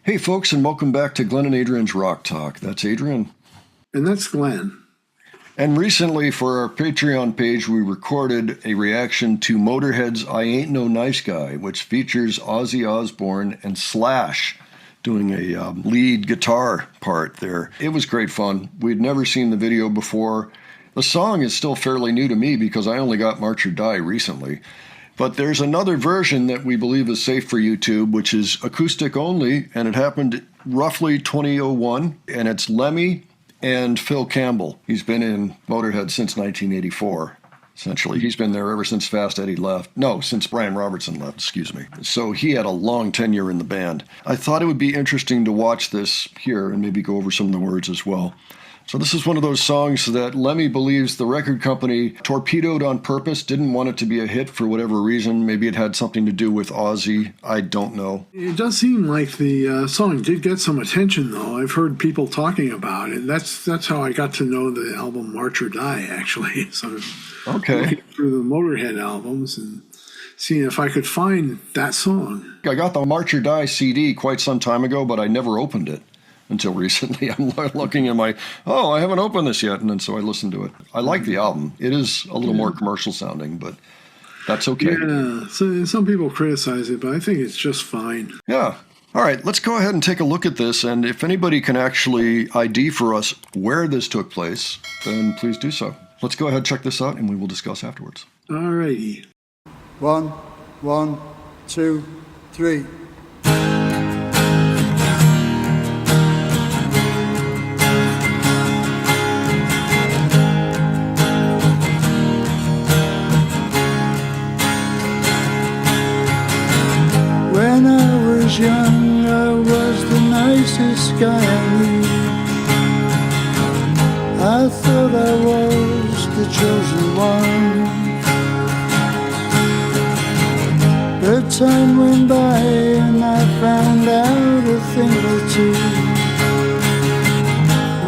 Hey folks, and welcome back to Glenn and Adrian's Rock Talk. That's Adrian. And that's Glenn. And recently for our Patreon page, we recorded a reaction to Motorhead's I Ain't No Nice Guy, which features Ozzy Osbourne and Slash doing a lead guitar part there. It was great fun. We'd never seen the video before. The song is still fairly new to me because I only got March or Die recently. But there's another version that we believe is safe for YouTube, which is acoustic only, and it happened roughly 2001, and it's Lemmy and Phil Campbell. He's been in Motorhead since 1984, essentially. He's been there ever since Fast Eddie left. No, since Brian Robertson left, excuse me. So he had a long tenure in the band. I thought it would be interesting to watch this here and maybe go over some of the words as well. So this is one of those songs that Lemmy believes the record company torpedoed on purpose, didn't want it to be a hit for whatever reason. Maybe it had something to do with Ozzy. I don't know. It does seem like the song did get some attention, though. I've heard people talking about it. That's how I got to know the album March or Die, actually. So okay, looking through the Motorhead albums and seeing if I could find that song. I got the March or Die CD quite some time ago, but I never opened it. Until recently, I'm looking at I haven't opened this yet, and then so I listened to it. I like the album. It is a little more commercial sounding, but that's okay. Yeah, so some people criticize it, but I think it's just fine. Yeah. All right, let's go ahead and take a look at this, and if anybody can actually ID for us where this took place, then please do so. Let's go ahead and check this out, and we will discuss afterwards. All righty. 1, 1, 2, 3. When I was young, I was the nicest guy I knew. I thought I was the chosen one. But time went by and I found out a thing or two.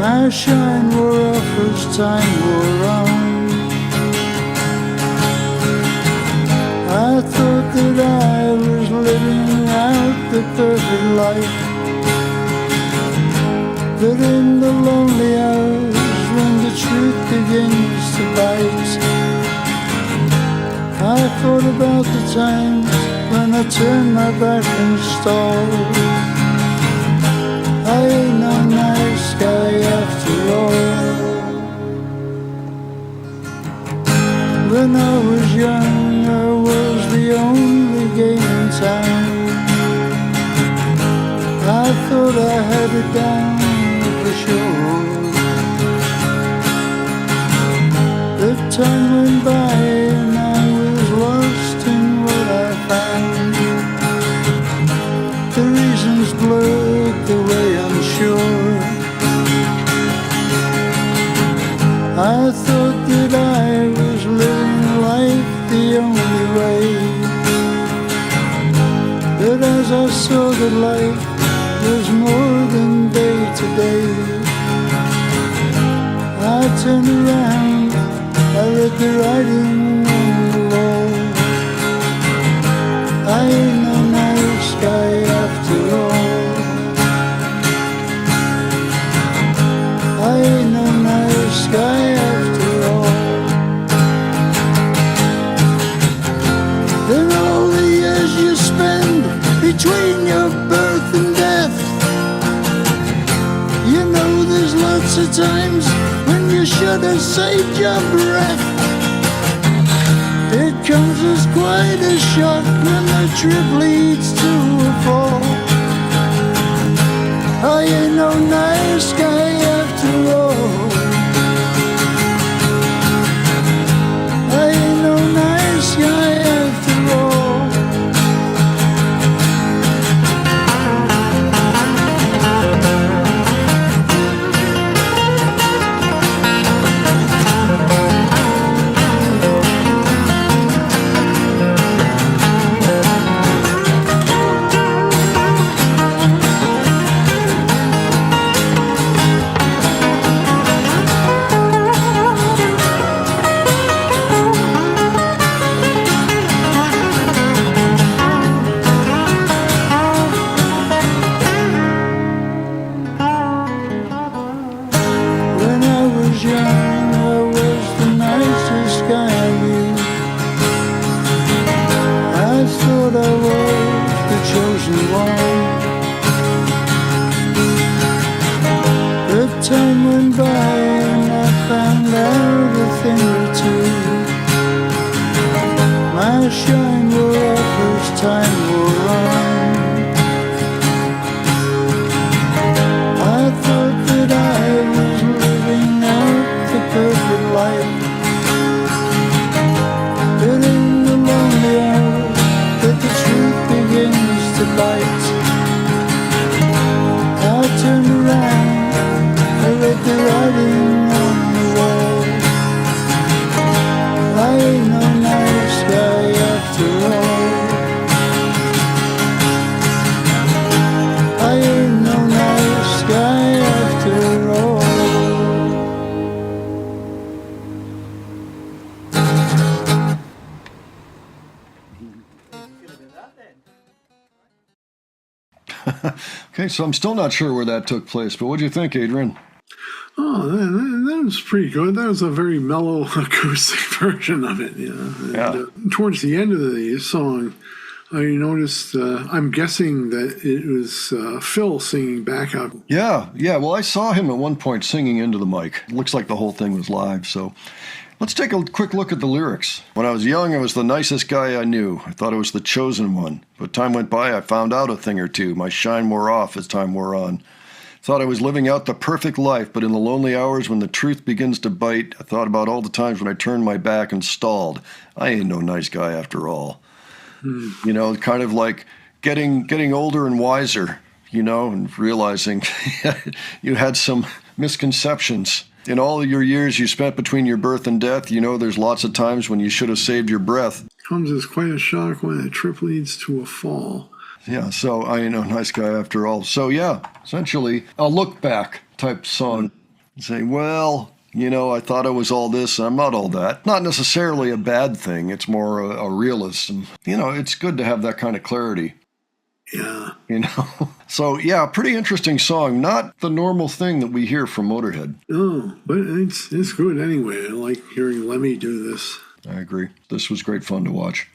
My shine wore off as time wore on. I thought that I was living out the perfect life, but in the lonely hours when the truth begins to bite, I thought about the times when I turned my back and stalled. I ain't no nice guy after all. When I was young, I was the only game in town. I thought I had it down for sure. But time went by and I was lost in what I found. The reasons blurred the way I'm sure. I thought that I was living life the only way, but as I saw that life was more than day to day, I turned around, I read the writing on the wall. I ain't no nice guy after all. I ain't no nice guy after all. Then all the years you spend between your birth and death, you know there's lots of times when you should have saved your breath. It comes as quite a shock when the trip leads to a fall. I ain't no nice guy after all. I ain't no nice guy after all. my shine wore off as time wore on. I thought that I was living out the perfect life, but in the lonely hour that the truth begins to bite, I turned around, I read the writing on the wall. I ain't no nice guy after all. I ain't no nice guy after all. Okay, so I'm still not sure where that took place, but what do you think, Adrian? Oh, that was pretty good. That was a very mellow acoustic version of it, you know. And, Yeah. Towards the end of the song, I noticed, I'm guessing that it was Phil singing back up. Yeah. Well, I saw him at one point singing into the mic. It looks like the whole thing was live, so let's take a quick look at the lyrics. When I was young, I was the nicest guy I knew. I thought I was the chosen one. But time went by, I found out a thing or two. My shine wore off as time wore on. Thought I was living out the perfect life, but in the lonely hours when the truth begins to bite, I thought about all the times when I turned my back and stalled. I ain't no nice guy after all. You know, kind of like getting older and wiser, you know, and realizing you had some misconceptions. In all of your years you spent between your birth and death, you know, there's lots of times when you should have saved your breath. Comes as quite a shock when a trip leads to a fall. Yeah, so I ain't no nice guy after all. So yeah, essentially a look back type song. Say, well, you know, I thought I was all this, I'm not all that. Not necessarily a bad thing, it's more a realism. You know, it's good to have that kind of clarity. Yeah. You know? So yeah, pretty interesting song. Not the normal thing that we hear from Motorhead. Oh, but it's good anyway. I like hearing Lemmy do this. I agree. This was great fun to watch.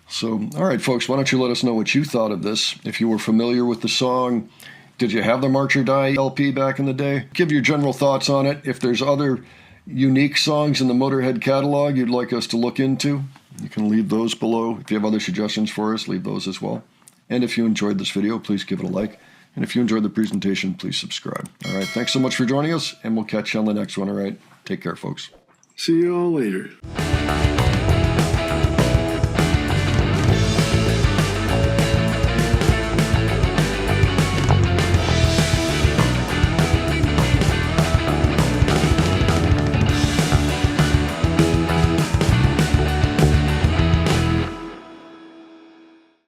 So, all right, folks, why don't you let us know what you thought of this? If you were familiar with the song, did you have the March or Die LP back in the day? Give your general thoughts on it. If there's other unique songs in the Motorhead catalog you'd like us to look into, you can leave those below. If you have other suggestions for us, leave those as well. And if you enjoyed this video, please give it a like. And if you enjoyed the presentation, please subscribe. All right, thanks so much for joining us, and we'll catch you on the next one, all right? Take care, folks. See you all later.